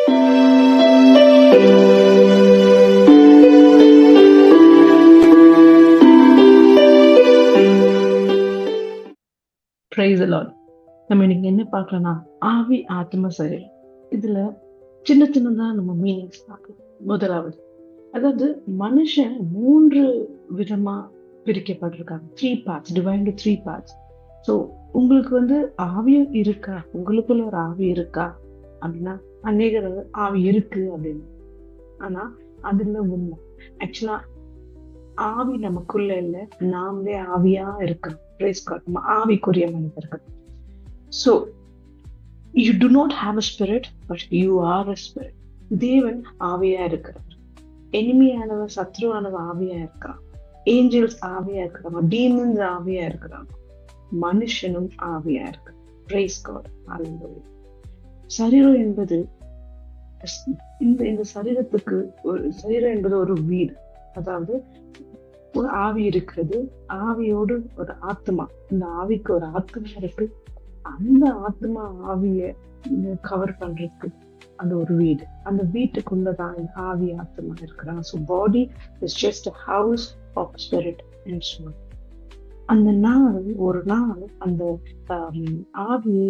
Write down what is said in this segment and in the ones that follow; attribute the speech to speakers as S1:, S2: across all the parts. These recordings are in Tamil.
S1: Praise the Lord. நம்ம இன்னைக்கு என்ன பார்க்கலாம்னா, ஆவி, ஆத்ம, சரீரம். இதுல சின்ன சின்னதா நம்ம மீனிங்ஸ் பார்க்கலாம். முதலாவது, அதாவது மனுஷன் 3 விதமா பிரிக்கப்பட்டிருக்காங்க. 3 parts, divine to 3 parts. So உங்களுக்கு ஆவியும் இருக்கா, உங்களுக்குள்ள ஒரு ஆவி இருக்கா அப்படின்னா, அநேகர் ஆவி இருக்கு அப்படின்னு. ஆனா அதுல உண்மை ஆக்சுவலா ஆவி நமக்குள்ள இல்ல, நாமளே ஆவியா இருக்கணும். Praise God. நம்ம ஆவிக்குரிய மனிதர்கள். So you do not have a spirit, but you are a spirit. தேவன் ஆவியா இருக்கிறார். எனிமியானவன், சத்ருவானவன் ஆவியா இருக்கான். ஏஞ்சல்ஸ் ஆவியா இருக்கிறாங்க, டீமன்ஸ் ஆவியா இருக்கிறாங்க, மனுஷனும் ஆவியா இருக்கு. Praise God. Hallelujah. சரீரம் என்பது இந்த சரீரத்துக்கு சரீரம் என்பது ஒரு வீடு. அதாவது ஒரு ஆவி இருக்கிறது, ஆவியோடு ஒரு ஆத்மா. இந்த ஆவிக்கு ஒரு ஆத்மா இருக்கு. அந்த ஆத்மா ஆவிய கவர் பண்றதுக்கு அந்த ஒரு வீடு. அந்த வீட்டுக்குள்ளதான் இந்த ஆவி ஆத்மா இருக்கிறாங்க. So body is just a house of spirit and soul. அந்த ஒரு நாள் அந்த ஆவியை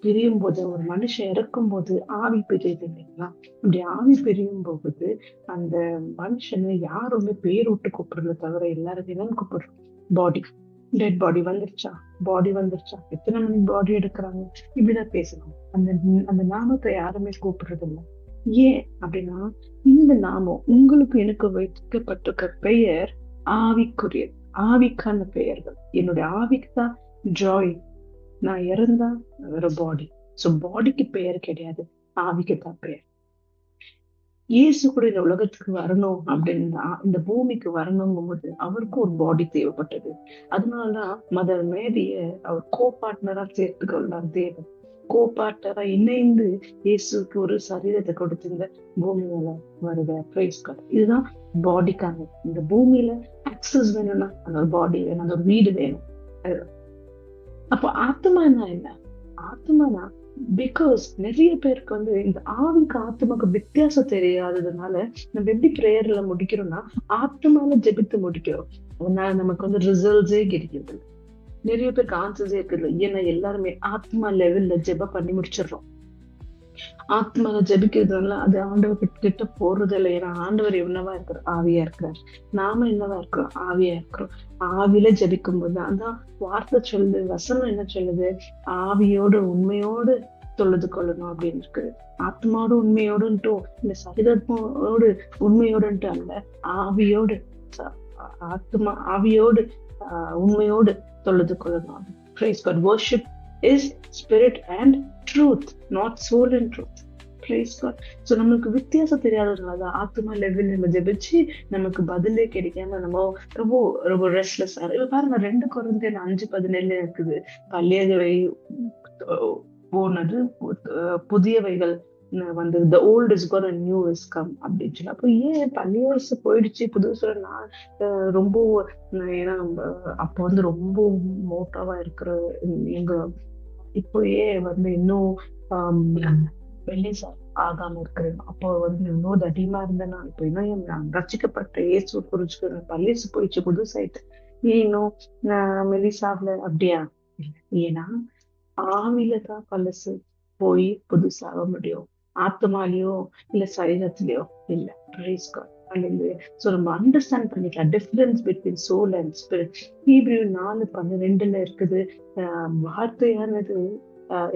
S1: பிரியும் போது, ஒரு மனுஷன் இறக்கும் போது ஆவி பிரியுது இல்லைங்களா? அப்படி ஆவி பிரியும் போது அந்த மனுஷனை யாருமே பேர் விட்டு கூப்பிடுறத தவிர எல்லாரும் என்னன்னு கூப்பிடுறோம்? பாடி. டெட் பாடி வந்துருச்சா, பாடி வந்துருச்சா, எத்தனை மணி பாடி எடுக்கிறாங்க, இப்படிதான் பேசணும். அந்த நாமத்தை யாருமே கூப்பிடுறது இல்லை. ஏன் அப்படின்னா, இந்த நாமம் உங்களுக்கு எனக்கு வைக்கப்பட்டிருக்க பெயர் ஆவிக்குரியது, ஆவிக்கான பெயர்கள். என்னுடைய ஆவிக்கு தான் ஜாய். நான் இறந்தா ஒரு பாடி. சோ பாடிக்கு பெயர் கிடையாது, ஆவிக்கு தான் பெயர். இயேசு கூட இந்த உலகத்துக்கு வரணும் அப்படின்னா, இந்த பூமிக்கு வரணுங்கும் போது அவருக்கும் ஒரு பாடி தேவைப்பட்டது. அதனாலதான் மதர் மேரிய அவர் கோபார்ட்னரா சேர்த்துக்கொள்ளார். தேவன் கோபார்ட்னரா இணைந்து இயேசுக்கு ஒரு சரீரத்தை கொடுத்து இந்த பூமி மேல வருத. Price God. இதுதான் பாடிக்கான. இந்த பூமியில ஆக்சஸ் வேணும்னா அந்த ஒரு பாடி வேணும், அந்த ஒரு வீடு வேணும். அப்போ ஆத்மானா என்ன? ஆத்மானா பிகாஸ் நிறைய பேருக்கு இந்த ஆவிக்கு ஆத்மாக்கு வித்தியாசம் தெரியாததுனால நம்ம எப்படி பிரேயர்ல முடிக்கிறோம்னா, ஆத்மால ஜெபித்து முடிக்கிறோம். அதனால நமக்கு ரிசல்ட்ஸே கிடைக்கிறது. நிறைய பேருக்கு ஆன்சர்ஸே இருக்குது. ஏன்னா எல்லாருமே ஆத்மா லெவல்ல ஜெபம் பண்ணி முடிச்சிடுறோம். ஆத்மால ஜபிக்கிறதுனால அது ஆண்டவர் கிட்ட போறது இல்லை. ஏன்னா ஆண்டவர் என்னவா இருக்கிறார்? ஆவியா இருக்கிறார். நாம என்னவா இருக்கிறோம்? ஆவியா இருக்கிறோம். ஆவியில ஜபிக்கும் போது அதான் வார்த்தை சொல்லுது, வசனம் என்ன சொல்லுது? ஆவியோடு உண்மையோடு தொழுது கொள்ளணும் அப்படின்னு இருக்கு. ஆத்மாவோட உண்மையோடுன்ட்டும் இந்த சரீரத்தோடு உண்மையோடுன்ட்டு அல்ல, ஆவியோடு, ஆவியோடு உண்மையோடு தொழுது கொள்ளணும். Praise God. Worship is spirit and truth, not soul and truth. Praise God. So நம்மளுக்கு வித்தியாசம் தெரியாததுனாலதான் ஆத்மா லெவல் நம்ம ஜெபிச்சு நமக்கு பதிலே கிடைக்காம நம்ம ரொம்ப ரொம்ப ரெஸ்ட்லெஸ் ஆகும். பாருங்க, 2 Corinthians 5:17 இருக்குது. பழையவை போனது, புதியவைகள் வந்தது. The old is gone and new is come அப்படின்னு சொல்லி. அப்போ ஏன் பழைய வருஷம் போயிடுச்சு, புதுசு நான் ரொம்ப, ஏன்னா அப்போ ரொம்ப மோட்டாவா இருக்கிற எங்க இப்போ ஏன் இன்னும் ரிலீஸ் ஆகாம இருக்கிறேன். அப்போ இன்னும் தடிமா இருந்தேன்னா இப்போ இன்னும் நான் ரசிக்கப்பட்ட இயேசு புரிஞ்சுக்கிறேன். பள்ளிசு போயிடுச்சு, புதுசாயிட்டு. இன்னும் மெலிஸ் ஆகல அப்படியா? ஏன்னா ஆவில தான் பழசு போய் புதுசாக முடியும், ஆத்மாலையோ இல்ல சரீரத்திலயோ இல்ல. Praise God. So நம்ம அண்டர்ஸ்டாண்ட் பண்ணிக்கலாம் difference between soul and spirit. Hebrew 4:12 இருக்குது. வார்த்தையானது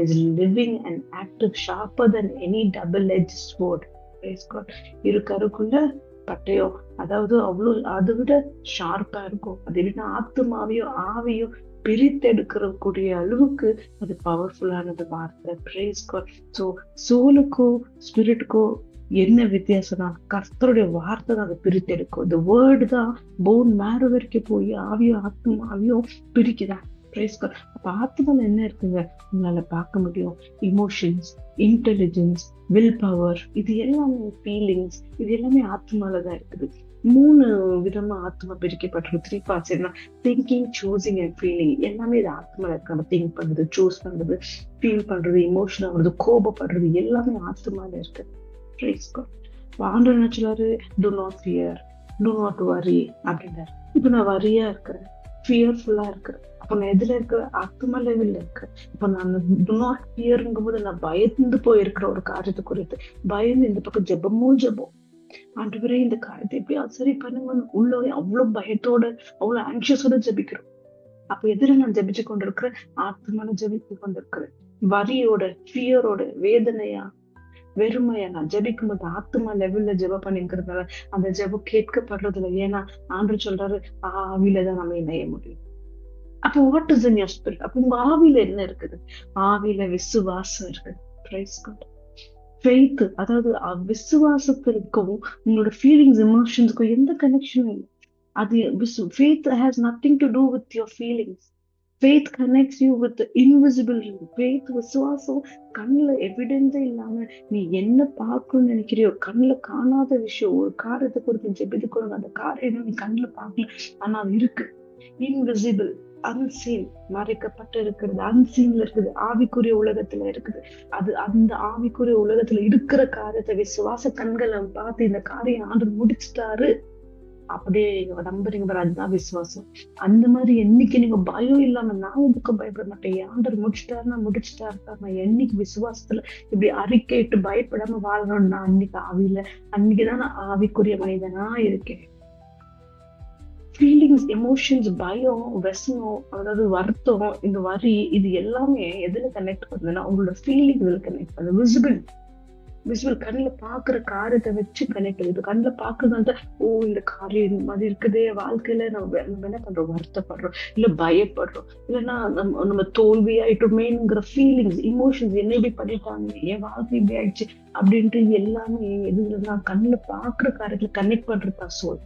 S1: is living and active, sharper than any double-edged sword. Praise God. இரு கருக்குள்ள பட்டயம், அதாவது அவ்வளவு அதை விட ஷார்ப்பா இருக்கும். அதை விட ஆத்மாவையோ ஆவியோ பிரித்தெடுக்கக்கூடிய அளவுக்கு அது பவர்ஃபுல்லானது வார்த்தை. Praise God. ஸோ சோலுக்கோ ஸ்பிரிட்டுக்கோ என்ன வித்தியாசம்னா, கர்த்தருடைய வார்த்தை தான் அதை பிரித்தெடுக்கும். இந்த வேர்டு தான் போன் மேரோ வரைக்கும் போய் ஆவியோ ஆத்மாவையோ பிரிக்குதான். Praise God. அப்ப ஆத்மால என்ன இருக்குங்க? உங்களால பார்க்க முடியும். இமோஷன்ஸ், இன்டெலிஜென்ஸ், வில் பவர், இது எல்லாமே ஃபீலிங்ஸ், இது எல்லாமே ஆத்மாலதான் இருக்குது. 3 விதமா ஆத்மா பிரிக்கப்பட்டிருக்கு. 3 parts. என்ன? Thinking, choosing and feeling. எல்லாமே இது ஆத்மால இருக்கு. நம்ம திங்க் பண்றது, சூஸ் பண்றது, ஃபீல் பண்றது, இமோஷனல் ஆகுறது, கோபப்படுறது, எல்லாமே ஆத்மால இருக்கு. Praise God. ஆண்டவர் என்ன சொல்றாரு? Do not fear, do not worry அப்படின்றாரு. இப்ப நான் வரியா இருக்கிறேன், ஃபியர்ஃபுல்லா இருக்கிறேன். அப்ப நான் எதுல இருக்கிற? ஆத்ம லெவல்ல இருக்கிறேன். இப்ப நான் டு நாட் ஃபியர்ங்கும் போது நான் பயந்து போயிருக்கிற ஒரு காரியத்தை குறித்து பயந்து இந்த பக்கம் ஜெபமும் ஜெபம். ஆண்டவரே இந்த காரியத்தை எப்படியாவது சரி பண்ணுங்க, உள்ள அவ்வளவு பயத்தோட அவ்வளவு ஆங்ஷியஸோட ஜெபிக்கிறோம். அப்ப எதிர நான் ஜெபிச்சு கொண்டிருக்கிறேன், ஆத்மான ஜெபித்து கொண்டிருக்கிறேன். வரியோட, ஃபியரோட, வேதனையா, வெறுமையா நான் ஜெபிக்கும் போது ஆத்மா லெவல்ல ஜெபம் பண்ணிக்கிறதுனால அந்த ஜெபம் கேட்கப்படுறது இல்லை. ஏன்னா ஆண்டவர் சொல்றாரு, ஆவியிலதான் நம்ம இணைய முடியும். அப்போ what is in your spirit? அப்ப உங்க ஆவியில என்ன இருக்குது? ஆவியில விசுவாசம் இருக்குது. Price God. ஃபெய்த், அதாவது விசுவாசத்திற்கும் உங்களோட ஃபீலிங்ஸ் எமோஷன்ஸ்க்கும் எந்த கனெக்ஷனும் இல்லை. அது faith has nothing to do with your feelings. Faith connects you with invisible. Faith, விசுவாசம் கண்ணுல எவிடன்ஸே இல்லாம நீ என்ன பார்க்கணும்னு நினைக்கிறியோ, கண்ணுல காணாத விஷயம், ஒரு காரியத்தை குறித்து ஜெபித்து கொடுங்க, அந்த காரியம் நீ கண்ணுல பார்க்கல, ஆனா அது இருக்கு. இன்விசிபிள், அன்சீன், மறைக்கப்பட்டு இருக்கிறது, அன்சீன்ல இருக்குது, ஆவிக்குரிய உலகத்துல இருக்குது. அது அந்த ஆவிக்குரிய உலகத்துல இருக்கிற காரியத்தை விசுவாச கண்களை பார்த்து இந்த காரியம் ஆண்டு முடிச்சுட்டாரு அப்படியே நம்புறீங்க பாரு, அதுதான் விசுவாசம். அந்த மாதிரி என்னைக்கு நீங்க பயம் இல்லாம நான் எதுக்கும் பயப்பட மாட்டேன், ஆண்டர் முடிச்சுட்டாருன்னா முடிச்சுட்டாரு, நான் என்னைக்கு விசுவாசத்துல இப்படி அறிக்கையிட்டு பயப்படாம வாழ்றோம்னா அன்னைக்கு ஆவியில, அன்னைக்குதான் நான் ஆவிக்குரிய மனிதனா இருக்கேன். ஃபீலிங்ஸ், எமோஷன்ஸ், பயம், வெசனம், அதாவது வருத்தம், இந்த வரி, இது எல்லாமே எதுல கனெக்ட் பண்ணுதுன்னா உங்களோட ஃபீலிங் இதுல கனெக்ட் பண்ணுது. விசிபிள், கண்ணுல பாக்குற காரியத்தை வச்சு கனெக்ட் ஆகுது. கண்ணுல பாக்குறதால ஓ இந்த காரியம் இந்த மாதிரி இருக்குதே வாழ்க்கையில, நம்ம என்ன பண்றோம்? வருத்தப்படுறோம், இல்ல பயப்படுறோம், இல்லைன்னா நம்ம தோல்வி ஆயிட்டோமேங்கிற ஃபீலிங்ஸ், இமோஷன்ஸ், என்ன இப்படி பண்ணிட்டாங்க, என் வாழ்க்கை இப்படி ஆயிடுச்சு அப்படின்ட்டு எல்லாமே எதுனா கண்ணுல பாக்குற காரியத்துல கனெக்ட் பண்றதா சோல்,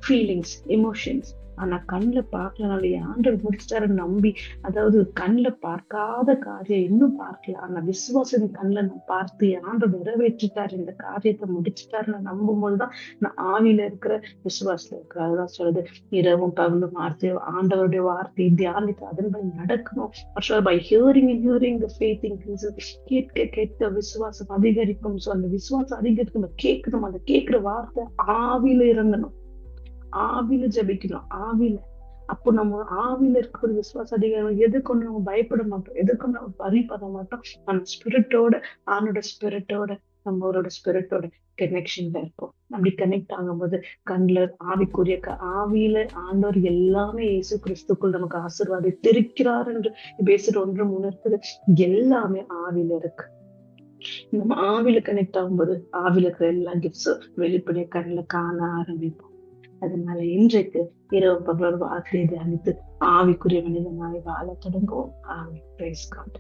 S1: ஃபீலிங்ஸ், எமோஷன்ஸ். ஆனா கண்ணுல பார்க்கலனால ஆண்டவர் முடிச்சிட்டாருன்னு நம்பி, அதாவது கண்ணுல பார்க்காத காரியம் இன்னும் பார்க்கல, ஆனா விசுவாசம் கண்ணுல நான் பார்த்து ஆண்டவர் நிறைவேற்றிட்டாரு, இந்த காரியத்தை முடிச்சுட்டாருன்னு நம்பும் போதுதான் நான் ஆவியில இருக்கிற, விசுவாசத்துல இருக்கிற. அதுதான் சொல்றது, இரவும் பகலும் வார்த்தை, ஆண்டவருடைய வார்த்தை தியானித்து அதன்படி நடக்கணும். By hearing and hearing the faith increases. கேட்க கேட்க விசுவாசம் அதிகரிக்கும். சோ அந்த விசுவாசம் அதிகரிக்கும், கேட்கணும், அந்த கேட்கிற வார்த்தை ஆவியில இறங்கணும், ஆவியில ஜபிக்கணும், ஆவியில. அப்போ நம்ம ஆவியில இருக்கிற விசுவாச அதிகாரம் எதுக்கும் நம்ம பயப்பட மாட்டோம், எதுக்கும் நம்ம வரிப்பட மாட்டோம். நம்ம ஸ்பிரிட்டோட, ஆனோட ஸ்பிரிட்டோட, நம்மளோட ஸ்பிரிட்டோட கனெக்ஷன்ல இருப்போம். அப்படி கனெக்ட் ஆகும்போது கண்ணுல ஆவிக்குரிய ஆவியில ஆண்டவர் எல்லாமே இயேசு கிறிஸ்துக்குள் நமக்கு ஆசீர்வாதித்திருக்கிறார் என்று பேசுற 1:3 இருக்குது. எல்லாமே ஆவியில இருக்கு. நம்ம ஆவியில கனெக்ட் ஆகும்போது ஆவியில இருக்கிற எல்லா கிஃப்ட்ஸும் வெளிப்படைய கண்ணுல காண ஆரம்பிப்போம். அதனால இன்றைக்கு இரவு பகல் வார்த்தையை தியானித்து ஆவிக்குரிய மனிதனாய் வாழ தொடங்குவோம். ஆமென். Praise God.